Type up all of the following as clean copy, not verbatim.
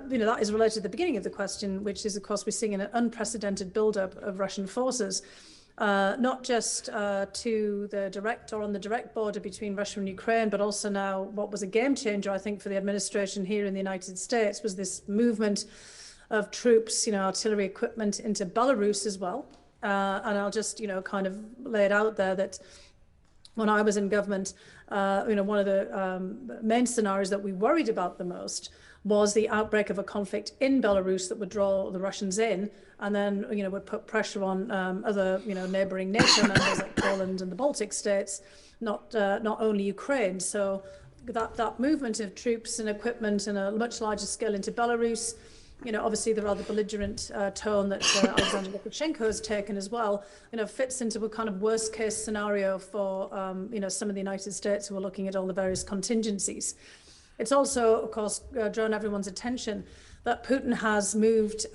that is related to the beginning of the question, which is, of course, we're seeing an unprecedented buildup of Russian forces, not just to the direct or on the direct border between Russia and Ukraine, but also now what was a game changer, I think, for the administration here in the United States was this movement of troops, artillery equipment into Belarus as well. And I'll just, kind of lay it out there that when I was in government, one of the main scenarios that we worried about the most was the outbreak of a conflict in Belarus that would draw the Russians in, and then would put pressure on other neighboring NATO members like Poland and the Baltic states, not only Ukraine. So that movement of troops and equipment in a much larger scale into Belarus, obviously the rather belligerent tone that Alexander Lukashenko has taken as well, fits into a kind of worst case scenario for, some of the United States who are looking at all the various contingencies. It's also, of course, drawn everyone's attention that Putin has moved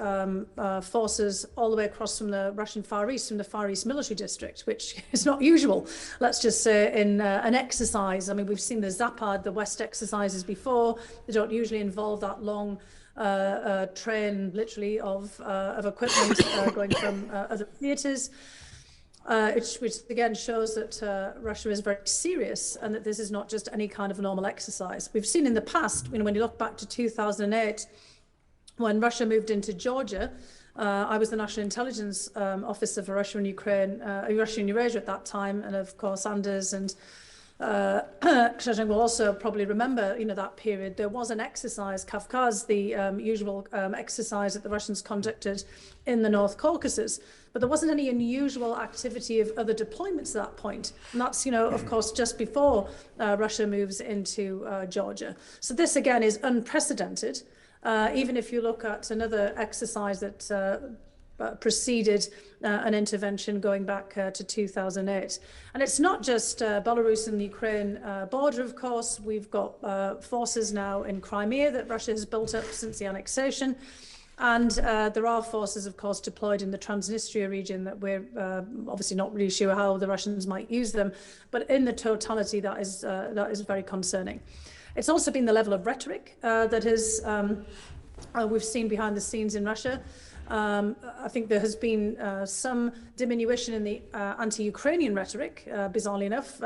forces all the way across from the Russian Far East, from the Far East military district, which is not usual, let's just say, in an exercise. I mean, we've seen the Zapad, the West exercises before. They don't usually involve that long train, literally, of equipment going from other theatres, which again shows that Russia is very serious and that this is not just any kind of normal exercise. We've seen in the past, when you look back to 2008, when Russia moved into Georgia, I was the National Intelligence Officer for Russia and Ukraine, Russia and Eurasia at that time, and of course Anders and Krzysztof will also probably remember, that period. There was an exercise, Kavkaz, the usual exercise that the Russians conducted in the North Caucasus, but there wasn't any unusual activity of other deployments at that point. And that's, of course, just before Russia moves into Georgia. So this, again, is unprecedented. Even if you look at another exercise that preceded an intervention going back to 2008. And it's not just Belarus and the Ukraine border, of course. We've got forces now in Crimea that Russia has built up since the annexation. And there are forces, of course, deployed in the Transnistria region that we're obviously not really sure how the Russians might use them. But in the totality, that is very concerning. It's also been the level of rhetoric that has we've seen behind the scenes in Russia. I think there has been some diminution in the anti-Ukrainian rhetoric, bizarrely enough,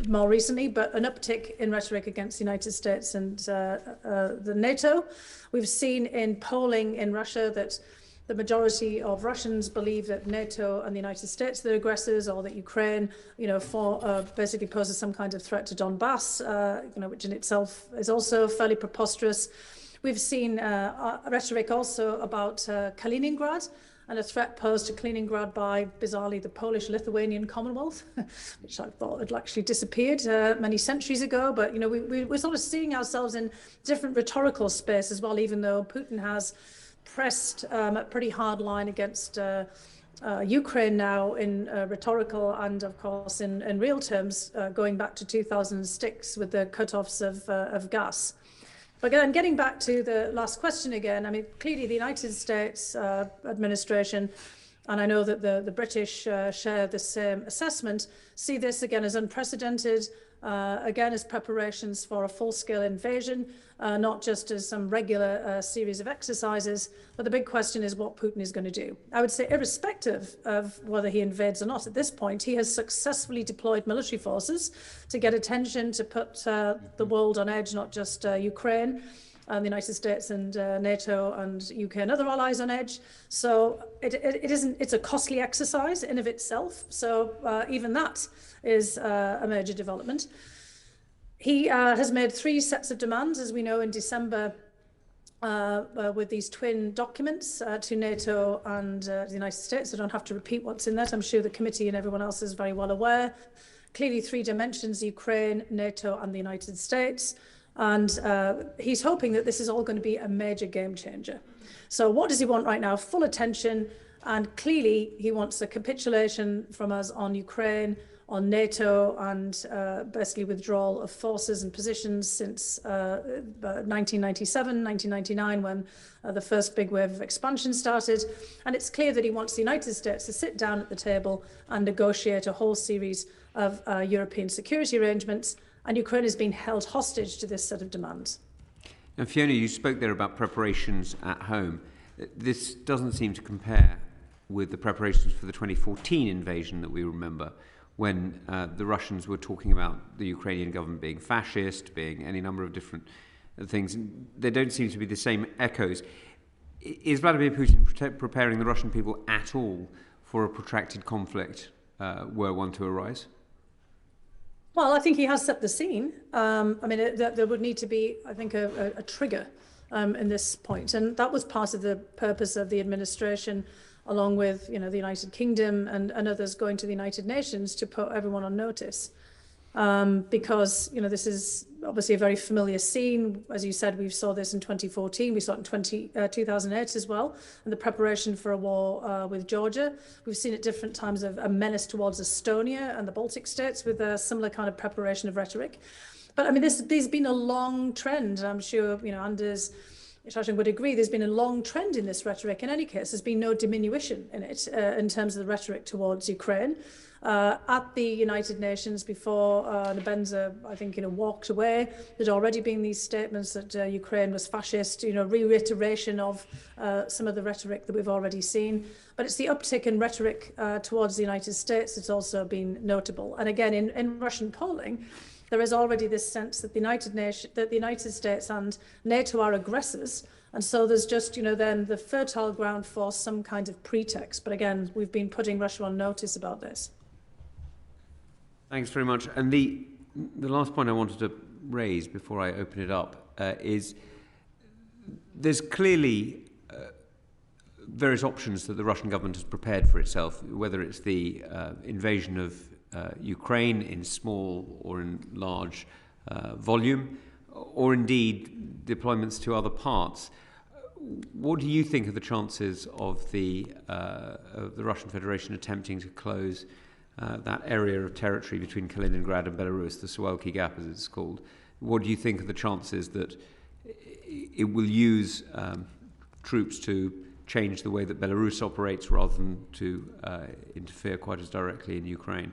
more recently, but an uptick in rhetoric against the United States and the NATO. We've seen in polling in Russia that the majority of Russians believe that NATO and the United States are the aggressors, or that Ukraine, basically poses some kind of threat to Donbass, which in itself is also fairly preposterous. We've seen rhetoric also about Kaliningrad and a threat posed to Kaliningrad by, bizarrely, the Polish-Lithuanian Commonwealth, which I thought had actually disappeared many centuries ago. But, we're sort of seeing ourselves in different rhetorical space as well, even though Putin has pressed a pretty hard line against Ukraine now in rhetorical and, of course, in real terms, going back to 2006 with the cut-offs of gas. But again, getting back to the last question again, I mean, clearly the United States administration, and I know that the British share the same assessment, see this again as unprecedented, again as preparations for a full-scale invasion, not just as some regular series of exercises. But the big question is what Putin is going to do. I would say, irrespective of whether he invades or not, at this point, he has successfully deployed military forces to get attention, to put the world on edge, not just Ukraine, and the United States and NATO and UK and other allies on edge. So it's a costly exercise in of itself. So even that is a major development. He has made 3 sets of demands, as we know, in December with these twin documents to NATO and the United States. I don't have to repeat what's in that. I'm sure the committee and everyone else is very well aware. Clearly 3 dimensions: Ukraine, NATO and the United States. And he's hoping that this is all going to be a major game changer. So what does he want right now? Full attention. And clearly he wants a capitulation from us on Ukraine, on NATO, and basically withdrawal of forces and positions since 1997, 1999, when the first big wave of expansion started. And it's clear that he wants the United States to sit down at the table and negotiate a whole series of European security arrangements. And Ukraine is being held hostage to this set of demands. And Fiona, you spoke there about preparations at home. This doesn't seem to compare with the preparations for the 2014 invasion that we remember, when the Russians were talking about the Ukrainian government being fascist, being any number of different things. There don't seem to be the same echoes. Is Vladimir Putin preparing the Russian people at all for a protracted conflict were one to arise? Well, I think he has set the scene. I mean, there would need to be, I think, a trigger in this point. And that was part of the purpose of the administration, along with, the United Kingdom and others going to the United Nations to put everyone on notice. Because, this is obviously a very familiar scene. As you said, we saw this in 2014. We saw it in 2008 as well, and the preparation for a war with Georgia. We've seen at different times of a menace towards Estonia and the Baltic states with a similar kind of preparation of rhetoric. But I mean, there's been a long trend. I'm sure, Anders would agree, there's been a long trend in this rhetoric. In any case, there's been no diminution in it in terms of the rhetoric towards Ukraine. At the United Nations before Nebenza, I think, walked away, there'd already been these statements that Ukraine was fascist, reiteration of some of the rhetoric that we've already seen. But it's the uptick in rhetoric towards the United States that's also been notable. And again, in Russian polling, there is already this sense that the United States and NATO are aggressors. And so there's just, then the fertile ground for some kind of pretext. But again, we've been putting Russia on notice about this. Thanks very much. And the last point I wanted to raise before I open it up is there's clearly various options that the Russian government has prepared for itself, whether it's the invasion of Ukraine in small or in large volume, or indeed deployments to other parts. What do you think are the chances of the Russian Federation attempting to close that area of territory between Kaliningrad and Belarus, the Suwalki Gap as it's called? What do you think are the chances that it will use troops to change the way that Belarus operates rather than to interfere quite as directly in Ukraine?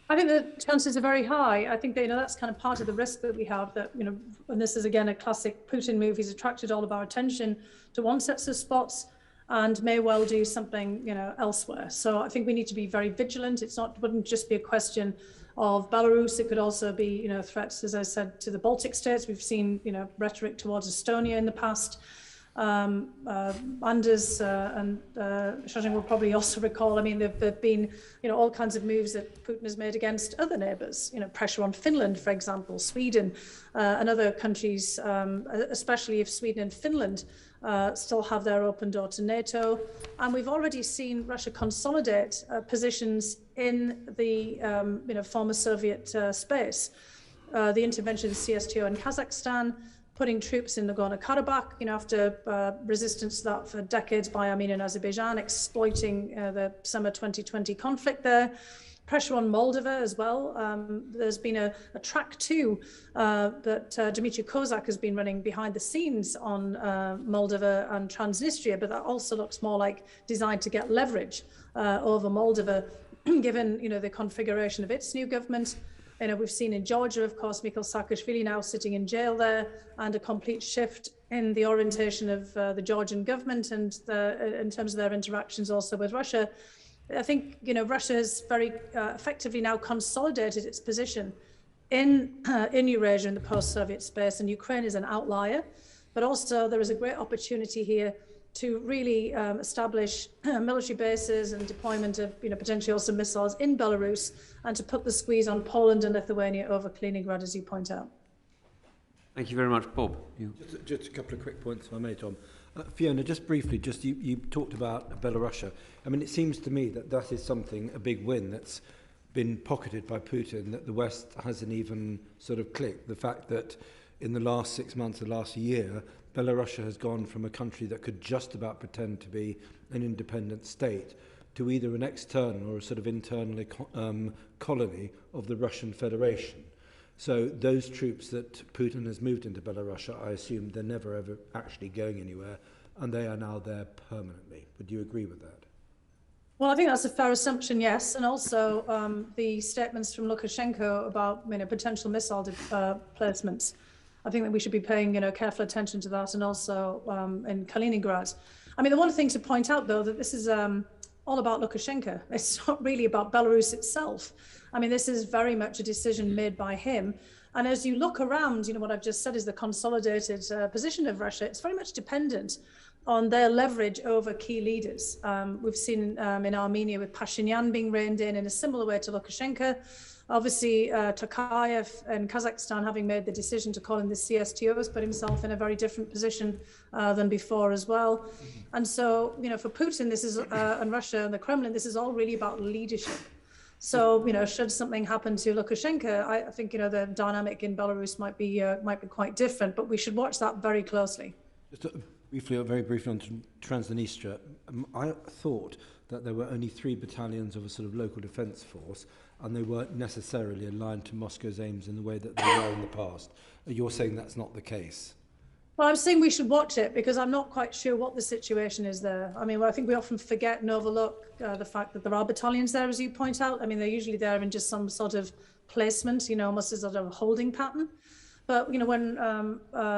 I think the chances are very high. I think that, that's kind of part of the risk that we have, that, and this is again a classic Putin move. He's attracted all of our attention to one set of spots and may well do something, elsewhere. So I think we need to be very vigilant. Wouldn't just be a question of Belarus. It could also be, threats, as I said, to the Baltic states. We've seen, rhetoric towards Estonia in the past. Anders and Shoshin will probably also recall, I mean, there've been, all kinds of moves that Putin has made against other neighbours, pressure on Finland, for example, Sweden and other countries, especially if Sweden and Finland still have their open door to NATO. And we've already seen Russia consolidate positions in the, former Soviet space. The intervention in CSTO in Kazakhstan, putting troops in Nagorno-Karabakh, after resistance to that for decades by Armenia and Azerbaijan, exploiting the summer 2020 conflict there. Pressure on Moldova as well. There's been a track two that Dmitry Kozak has been running behind the scenes on Moldova and Transnistria, but that also looks more like designed to get leverage over Moldova, given the configuration of its new government. We've seen in Georgia, of course, Mikhail Saakashvili now sitting in jail there, and a complete shift in the orientation of the Georgian government and in terms of their interactions also with Russia. I think, Russia has very effectively now consolidated its position in Eurasia, in the post-Soviet space, and Ukraine is an outlier. But also there is a great opportunity here to really establish military bases and deployment of, potentially also missiles in Belarus, and to put the squeeze on Poland and Lithuania over Kaliningrad, as you point out. Thank you very much, Bob. Just a couple of quick points, if I may, Tom. Fiona, just briefly, you talked about Belarus. I mean, it seems to me that is something, a big win that's been pocketed by Putin, that the West hasn't even sort of clicked. The fact that in the last 6 months, the last year, Belarus has gone from a country that could just about pretend to be an independent state to either an external or a sort of internal colony of the Russian Federation. So those troops that Putin has moved into Belarus, I assume they're never ever actually going anywhere, and they are now there permanently. Would you agree with that? Well, I think that's a fair assumption, yes. And also the statements from Lukashenko about potential missile placements. I think that we should be paying, careful attention to that, and also in Kaliningrad. I mean, the one thing to point out, though, that this is all about Lukashenko. It's not really about Belarus itself. I mean, this is very much a decision made by him. And as you look around, what I've just said is the consolidated position of Russia. It's very much dependent on their leverage over key leaders. We've seen in Armenia with Pashinyan being reined in a similar way to Lukashenko. Obviously, Tokayev in Kazakhstan, having made the decision to call in the CSTO, has put himself in a very different position than before as well. And so, for Putin, this is, and Russia and the Kremlin, this is all really about leadership. So, should something happen to Lukashenko, I think, the dynamic in Belarus might be quite different, but we should watch that very closely. Just very briefly on Transnistria, I thought that there were only 3 battalions of a sort of local defence force, and they weren't necessarily aligned to Moscow's aims in the way that they were in the past. You're saying that's not the case? Well, I'm saying we should watch it because I'm not quite sure what the situation is there. I mean, I think we often forget and overlook the fact that there are battalions there, as you point out. I mean, they're usually there in just some sort of placement, almost as a holding pattern. But, when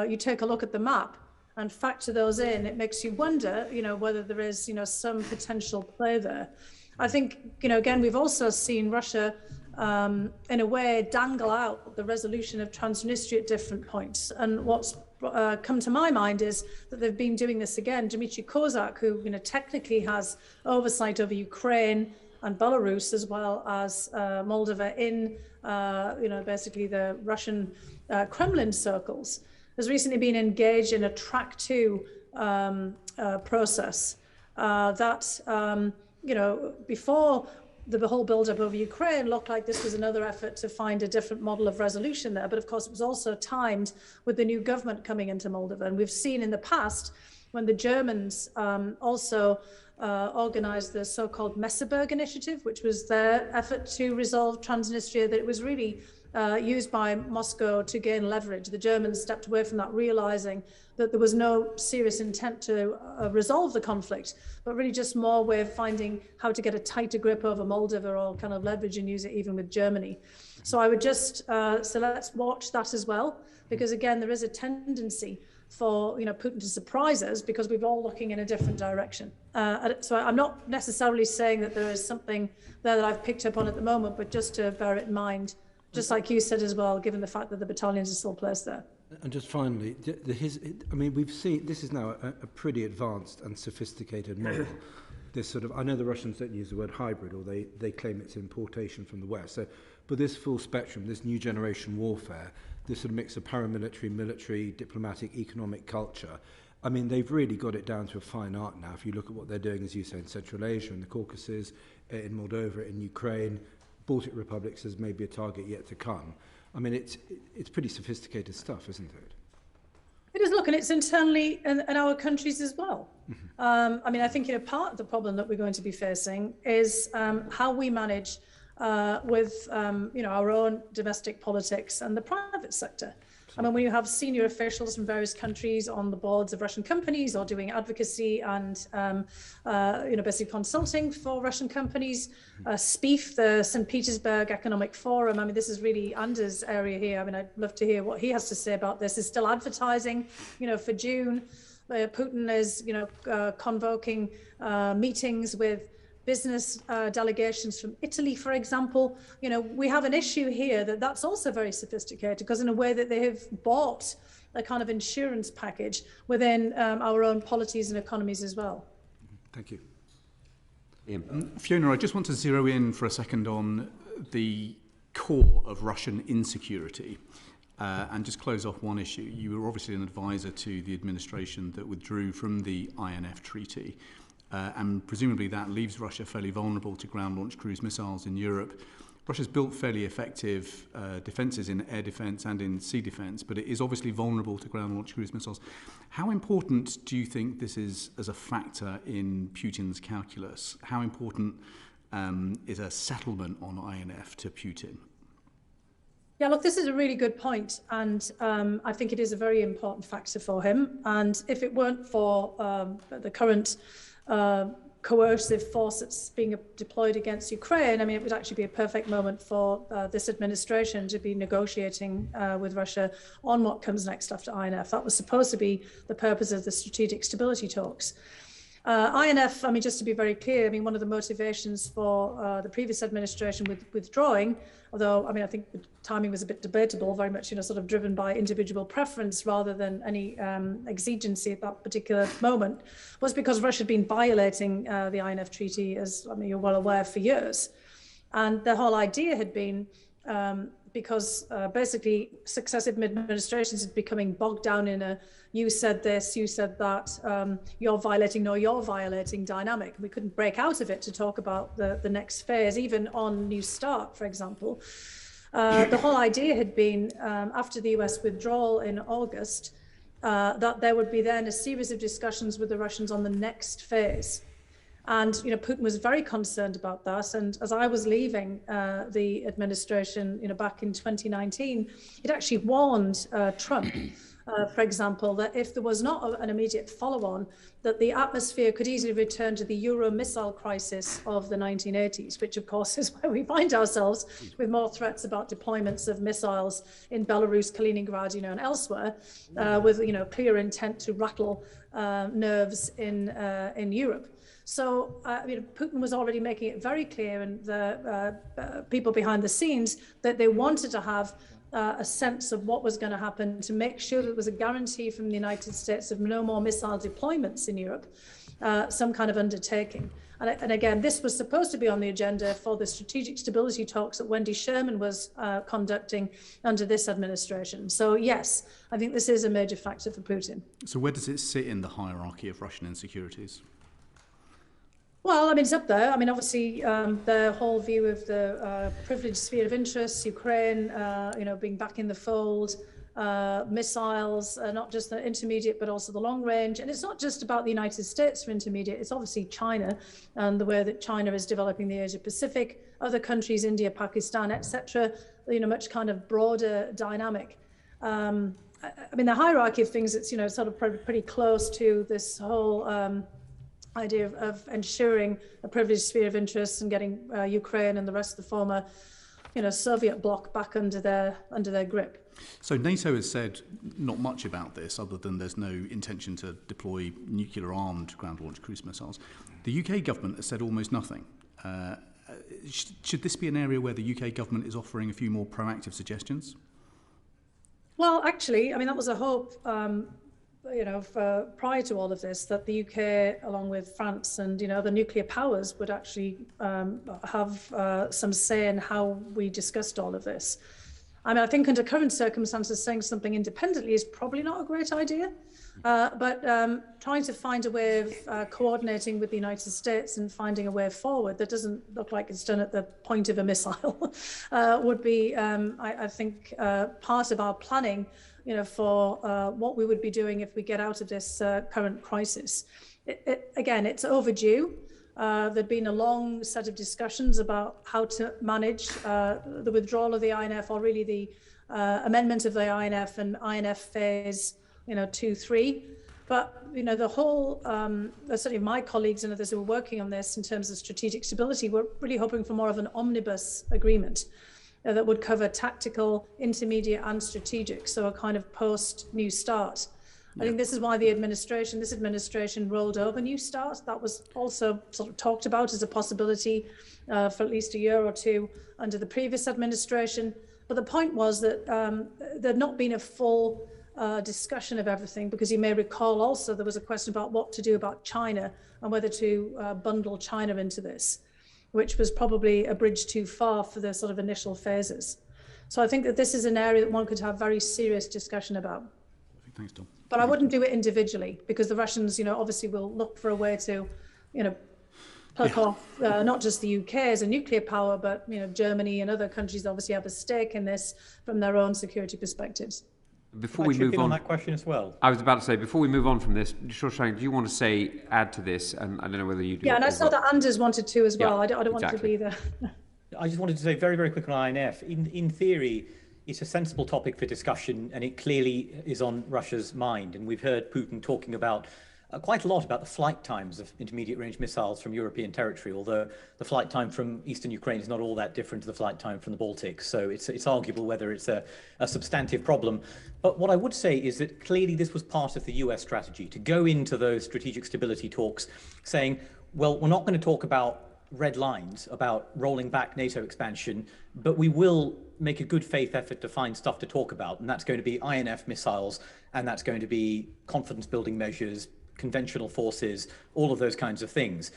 you take a look at the map and factor those in, it makes you wonder, whether there is, some potential play there. I think, again, we've also seen Russia, in a way, dangle out the resolution of Transnistria at different points. And what's come to my mind is that they've been doing this again. Dmitry Kozak, who technically has oversight over Ukraine and Belarus as well as Moldova in basically the Russian Kremlin circles, has recently been engaged in a track 2 process that before the whole buildup over Ukraine looked like this was another effort to find a different model of resolution there. But of course, it was also timed with the new government coming into Moldova. And we've seen in the past when the Germans also organized the so-called Messeberg Initiative, which was their effort to resolve Transnistria, that it was really used by Moscow to gain leverage. The Germans stepped away from that, realizing that there was no serious intent to resolve the conflict, but really just more way of finding how to get a tighter grip over Moldova or kind of leverage and use it even with Germany. So I would just, so let's watch that as well, because again, there is a tendency for Putin to surprise us because we're all looking in a different direction. So I'm not necessarily saying that there is something there that I've picked up on at the moment, but just to bear it in mind, just like you said as well, given the fact that the battalions are still placed there. And just finally, we've seen, this is now a pretty advanced and sophisticated model. This sort of, I know the Russians don't use the word hybrid, or they claim it's importation from the West. So, but this full spectrum, this new generation warfare, this sort of mix of paramilitary, military, diplomatic, economic culture, I mean, they've really got it down to a fine art now. If you look at what they're doing, as you say, in Central Asia, in the Caucasus, in Moldova, in Ukraine, Baltic republics as maybe a target yet to come. I mean, it's pretty sophisticated stuff, isn't it? It is, look, and it's internally in our countries as well. Mm-hmm. I mean, I think part of the problem that we're going to be facing is how we manage with our own domestic politics and the private sector. I mean, when you have senior officials from various countries on the boards of Russian companies or doing advocacy and, basically consulting for Russian companies, SPIF, the St. Petersburg Economic Forum, I mean, this is really Anders' area here. I mean, I'd love to hear what he has to say about this. Is still advertising, for June. Putin is, convoking meetings with business delegations from Italy, for example. We have an issue here that's also very sophisticated, because in a way that they have bought a kind of insurance package within our own polities and economies as well. Thank you. Fiona, I just want to zero in for a second on the core of Russian insecurity and just close off one issue. You were obviously an advisor to the administration that withdrew from the INF Treaty. And presumably that leaves Russia fairly vulnerable to ground-launched cruise missiles in Europe. Russia's built fairly effective defences in air defence and in sea defence, but it is obviously vulnerable to ground-launched cruise missiles. How important do you think this is as a factor in Putin's calculus? How important is a settlement on INF to Putin? Yeah, look, this is a really good point, and I think it is a very important factor for him. And if it weren't for the current coercive force that's being deployed against Ukraine, I mean, it would actually be a perfect moment for this administration to be negotiating with Russia on what comes next after INF. That was supposed to be the purpose of the strategic stability talks. INF, I mean, just to be very clear, I mean, one of the motivations for the previous administration with withdrawing, although, I mean, I think the timing was a bit debatable, very much, sort of driven by individual preference rather than any exigency at that particular moment, was because Russia had been violating the INF treaty, as I mean, you're well aware, for years. And the whole idea had been because basically successive administrations had becoming bogged down in a you said this, you said that, you're violating, no, you're violating dynamic. We couldn't break out of it to talk about the next phase, even on New Start, for example. The whole idea had been, after the US withdrawal in August, that there would be then a series of discussions with the Russians on the next phase. And Putin was very concerned about that. And as I was leaving the administration, back in 2019, it actually warned Trump, for example, that if there was not an immediate follow-on, that the atmosphere could easily return to the Euro missile crisis of the 1980s, which of course is where we find ourselves, with more threats about deployments of missiles in Belarus, Kaliningrad, and elsewhere, with clear intent to rattle nerves in Europe. So Putin was already making it very clear, and the people behind the scenes, that they wanted to have a sense of what was going to happen to make sure that there was a guarantee from the United States of no more missile deployments in Europe, some kind of undertaking. And again, this was supposed to be on the agenda for the strategic stability talks that Wendy Sherman was conducting under this administration. So yes, I think this is a major factor for Putin. So where does it sit in the hierarchy of Russian insecurities? Well, I mean, it's up there. I mean, obviously, the whole view of the privileged sphere of interest, Ukraine, being back in the fold, missiles, not just the intermediate, but also the long range. And it's not just about the United States for intermediate. It's obviously China and the way that China is developing the Asia Pacific, other countries, India, Pakistan, etc. Much kind of broader dynamic. I mean, the hierarchy of things, it's, sort of pretty close to this whole idea of ensuring a privileged sphere of interest and getting Ukraine and the rest of the former, Soviet bloc back under their grip. So NATO has said not much about this, other than there's no intention to deploy nuclear-armed ground-launched cruise missiles. The UK government has said almost nothing. Should this be an area where the UK government is offering a few more proactive suggestions? Well, actually, I mean, that was a hope. Prior to all of this, that the UK, along with France and the nuclear powers, would actually have some say in how we discussed all of this. I mean, I think under current circumstances, saying something independently is probably not a great idea. But trying to find a way of coordinating with the United States and finding a way forward that doesn't look like it's done at the point of a missile would be, I think, part of our planning, for what we would be doing if we get out of this current crisis. Again, it's overdue. There'd been a long set of discussions about how to manage the withdrawal of the INF, or really the amendment of the INF and INF phase, 2, 3. But, the whole, certainly my colleagues and others who were working on this in terms of strategic stability were really hoping for more of an omnibus agreement that would cover tactical, intermediate and strategic, so a kind of post-New Start. I think this is why this administration rolled over New Start. That was also sort of talked about as a possibility for at least a year or two under the previous administration. But the point was that there'd not been a full discussion of everything, because you may recall also there was a question about what to do about China and whether to bundle China into this, which was probably a bridge too far for the sort of initial phases. So I think that this is an area that one could have very serious discussion about. Thanks, Tom. But I wouldn't do it individually, because the Russians, obviously will look for a way to, pluck off not just the UK as a nuclear power, but, Germany and other countries obviously have a stake in this from their own security perspectives. Before we move on that question as well. I was about to say, before we move on from this, Shashank, do you want to add to this? And I don't know whether you do. Yeah, and I saw that Anders wanted to as well. Yeah, I don't want to be the... I just wanted to say very, very quick on INF. In theory, it's a sensible topic for discussion, and it clearly is on Russia's mind. And we've heard Putin talking about quite a lot about the flight times of intermediate-range missiles from European territory, although the flight time from eastern Ukraine is not all that different to the flight time from the Baltic. So it's arguable whether it's a substantive problem. But what I would say is that clearly this was part of the US strategy, to go into those strategic stability talks saying, well, we're not going to talk about red lines, about rolling back NATO expansion, but we will make a good faith effort to find stuff to talk about. And that's going to be INF missiles, and that's going to be confidence building measures, conventional forces, all of those kinds of things.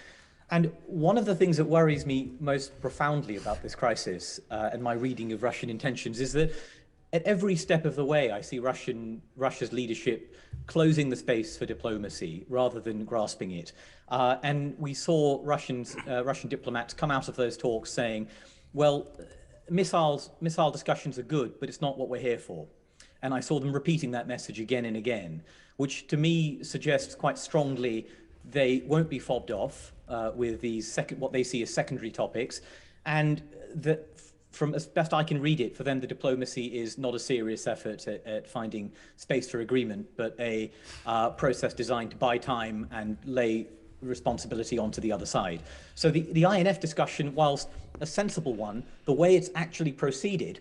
And one of the things that worries me most profoundly about this crisis and my reading of Russian intentions is that at every step of the way, I see Russia's leadership closing the space for diplomacy rather than grasping it. And we saw Russian diplomats come out of those talks saying, well, missile discussions are good, but it's not what we're here for. And I saw them repeating that message again and again, which to me suggests quite strongly they won't be fobbed off with these what they see as secondary topics, and that from as best I can read it, for them the diplomacy is not a serious effort at finding space for agreement, but a process designed to buy time and lay responsibility onto the other side. So the INF discussion, whilst a sensible one, the way it's actually proceeded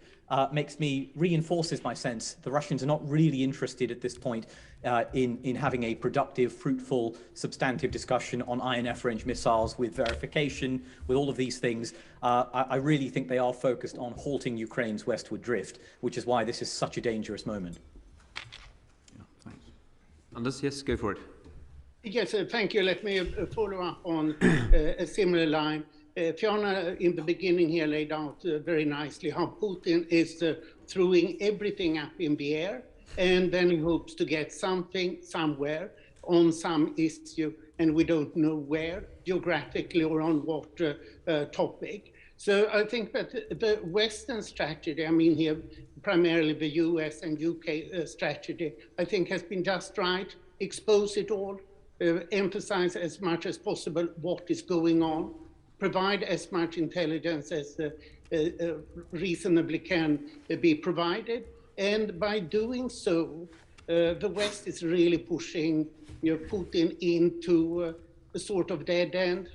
reinforces my sense the Russians are not really interested at this point in having a productive, fruitful, substantive discussion on INF range missiles with verification, with all of these things. I really think they are focused on halting Ukraine's westward drift, which is why this is such a dangerous moment. Yeah, thanks. Anders, yes, go for it. Yes, thank you. Let me follow up on a similar line. Fiona, in the beginning here, laid out very nicely how Putin is throwing everything up in the air, and then he hopes to get something somewhere on some issue, and we don't know where, geographically or on what topic. So I think that the Western strategy, I mean here primarily the US and UK strategy, I think has been just right. Expose it all, emphasize as much as possible what is going on, provide as much intelligence as reasonably can be provided. And by doing so, the West is really pushing Putin into a sort of dead end.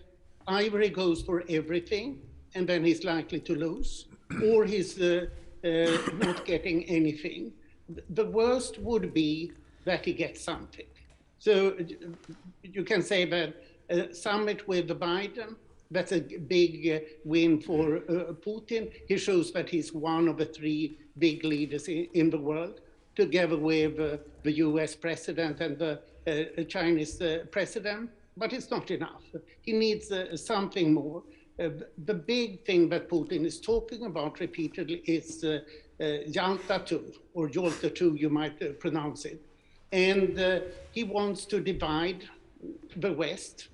Either he goes for everything, and then he's likely to lose, or he's not getting anything. The worst would be that he gets something. So you can say that a summit with Biden, that's a big win for Putin. He shows that he's one of the three big leaders in the world, together with the US president and the Chinese president, but it's not enough. He needs something more. The big thing that Putin is talking about repeatedly is Yalta 2, or Yalta 2, you might pronounce it. And he wants to divide the West.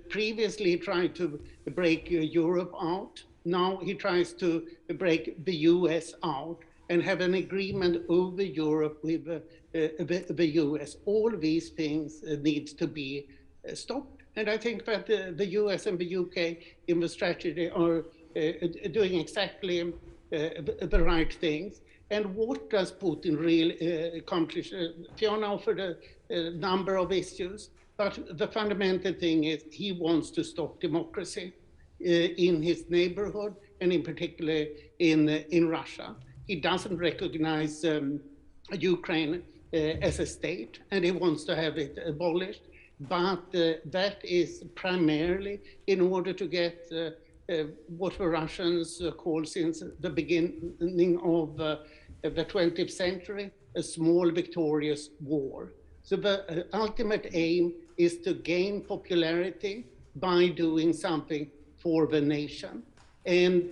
Previously, he tried to break Europe out. Now he tries to break the US out and have an agreement over Europe with the US. All these things need to be stopped. And I think that the US and the UK in the strategy are doing exactly the right things. And what does Putin really accomplish? Fiona offered a number of issues, but the fundamental thing is he wants to stop democracy in his neighborhood, and in particular in Russia. He doesn't recognize Ukraine as a state, and he wants to have it abolished. But that is primarily in order to get what the Russians call since the beginning of the 20th century, a small victorious war. So the ultimate aim is to gain popularity by doing something for the nation, and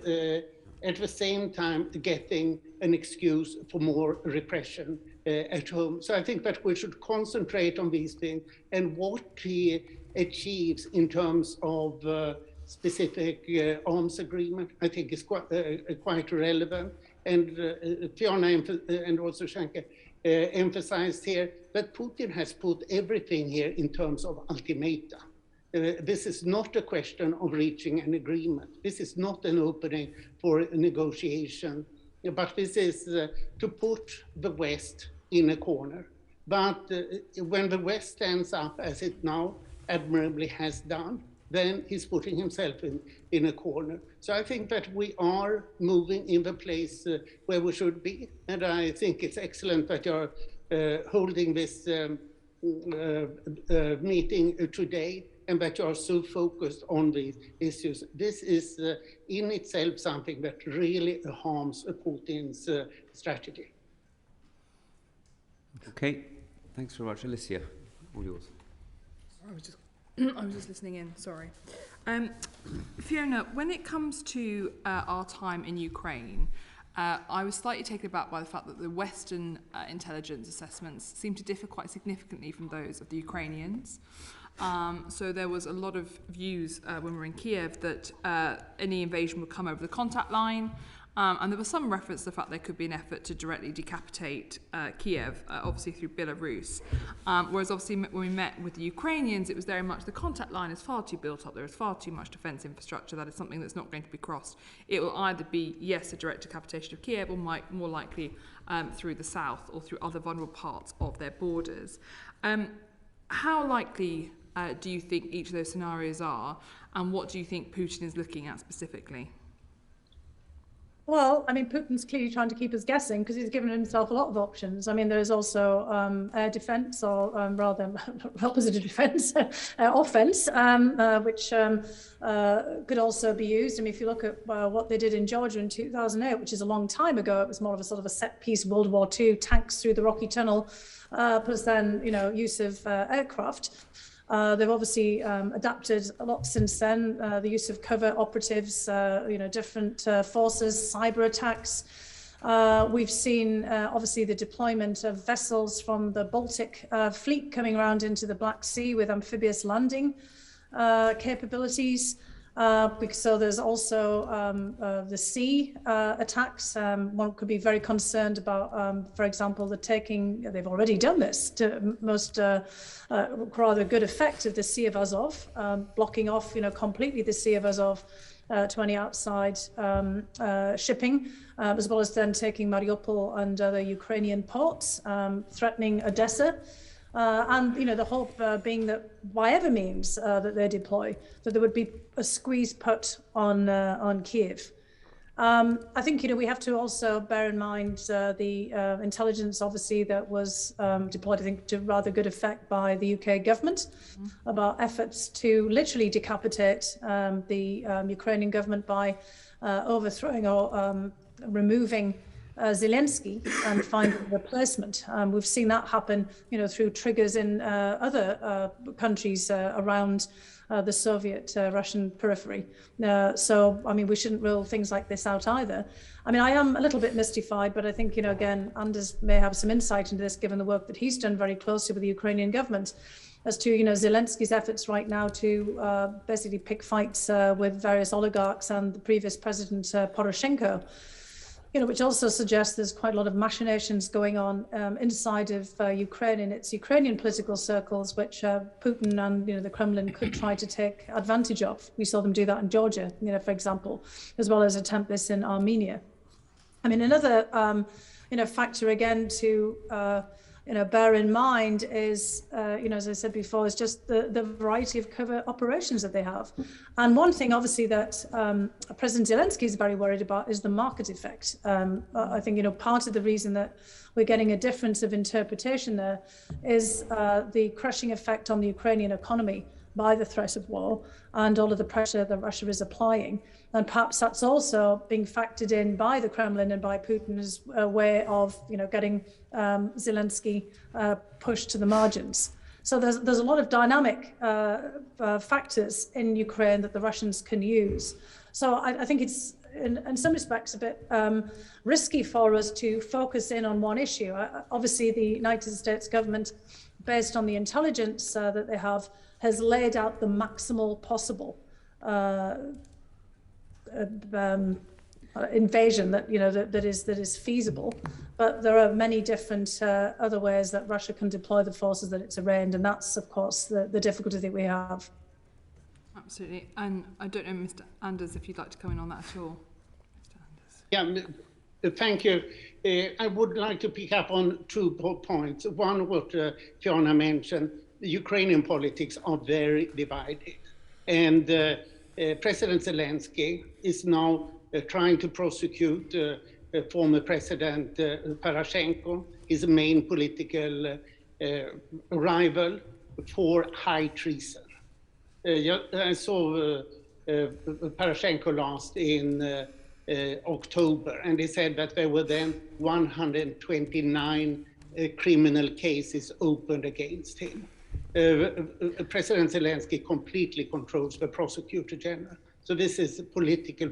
at the same time getting an excuse for more repression at home. So I think that we should concentrate on these things, and what he achieves in terms of specific arms agreement, I think is quite relevant. And Fiona and also Schenker emphasized here that Putin has put everything here in terms of ultimata. This is not a question of reaching an agreement. This is not an opening for a negotiation, but this is to put the West in a corner. But when the West stands up, as it now admirably has done, then he's putting himself in a corner. So I think that we are moving in the place where we should be. And I think it's excellent that you're holding this meeting today and that you are so focused on these issues. This is in itself something that really harms Putin's strategy. Okay, thanks very much. Alicia, all yours. I was just listening in, sorry. Fiona, when it comes to our time in Ukraine, I was slightly taken aback by the fact that the Western intelligence assessments seem to differ quite significantly from those of the Ukrainians. So there was a lot of views when we were in Kiev that any invasion would come over the contact line. And there was some reference to the fact there could be an effort to directly decapitate Kiev, obviously through Belarus. Whereas obviously when we met with the Ukrainians, it was very much the contact line is far too built up. There is far too much defence infrastructure. That is something that's not going to be crossed. It will either be, yes, a direct decapitation of Kiev, or more likely through the south or through other vulnerable parts of their borders. How likely do you think each of those scenarios are, and what do you think Putin is looking at specifically? Well, I mean, Putin's clearly trying to keep us guessing because he's given himself a lot of options. I mean, there's also air defense, or rather, opposite of defense, offense, which could also be used. I mean, if you look at what they did in Georgia in 2008, which is a long time ago, it was more of a sort of a set piece World War II, tanks through the Rocky Tunnel, plus then, use of aircraft. They've obviously adapted a lot since then. The use of covert operatives, different forces, cyber attacks. We've seen obviously the deployment of vessels from the Baltic fleet coming around into the Black Sea with amphibious landing capabilities. So there's also the sea attacks. One could be very concerned about, for example, they've already done this to most rather good effect of the Sea of Azov, blocking off, completely the Sea of Azov to any outside shipping, as well as then taking Mariupol and other Ukrainian ports, threatening Odessa. And the hope being that by ever means that they deploy, that there would be a squeeze put on Kiev. I think we have to also bear in mind the intelligence, obviously, that was deployed, I think, to rather good effect by the UK government about efforts to literally decapitate the Ukrainian government by overthrowing or removing Zelensky and finding a replacement. We've seen that happen, through triggers in other countries around the Soviet Russian periphery. So, I mean, we shouldn't rule things like this out either. I mean, I am a little bit mystified, but I think, again, Anders may have some insight into this, given the work that he's done very closely with the Ukrainian government, as to, Zelensky's efforts right now to basically pick fights with various oligarchs and the previous president, Poroshenko. Which also suggests there's quite a lot of machinations going on inside of Ukraine in its Ukrainian political circles, which Putin and the Kremlin could try to take advantage of. We saw them do that in Georgia, for example, as well as attempt this in Armenia. I mean, another factor again to bear in mind is, as I said before, is just the variety of covert operations that they have. And one thing, obviously, that President Zelensky is very worried about is the market effect. I think, part of the reason that we're getting a difference of interpretation there is the crushing effect on the Ukrainian economy by the threat of war and all of the pressure that Russia is applying. And perhaps that's also being factored in by the Kremlin and by Putin as a way of, getting Zelensky pushed to the margins. So there's a lot of dynamic factors in Ukraine that the Russians can use. So I think it's, in some respects, a bit risky for us to focus in on one issue. Obviously, the United States government, based on the intelligence that they have, has laid out the maximal possible invasion that that is feasible, but there are many different other ways that Russia can deploy the forces that it's arraigned, and that's of course the difficulty that we have. Absolutely, and I don't know, Mr. Anders, if you'd like to come in on that at all. Mr. Anders. Yeah, Thank you. I would like to pick up on 2 points. One, what Fiona mentioned, the Ukrainian politics are very divided. And President Zelensky is now trying to prosecute former President Poroshenko, his main political rival, for high treason. I saw Poroshenko last in October, and he said that there were then 129 criminal cases opened against him. President Zelensky completely controls the prosecutor general. So this is a political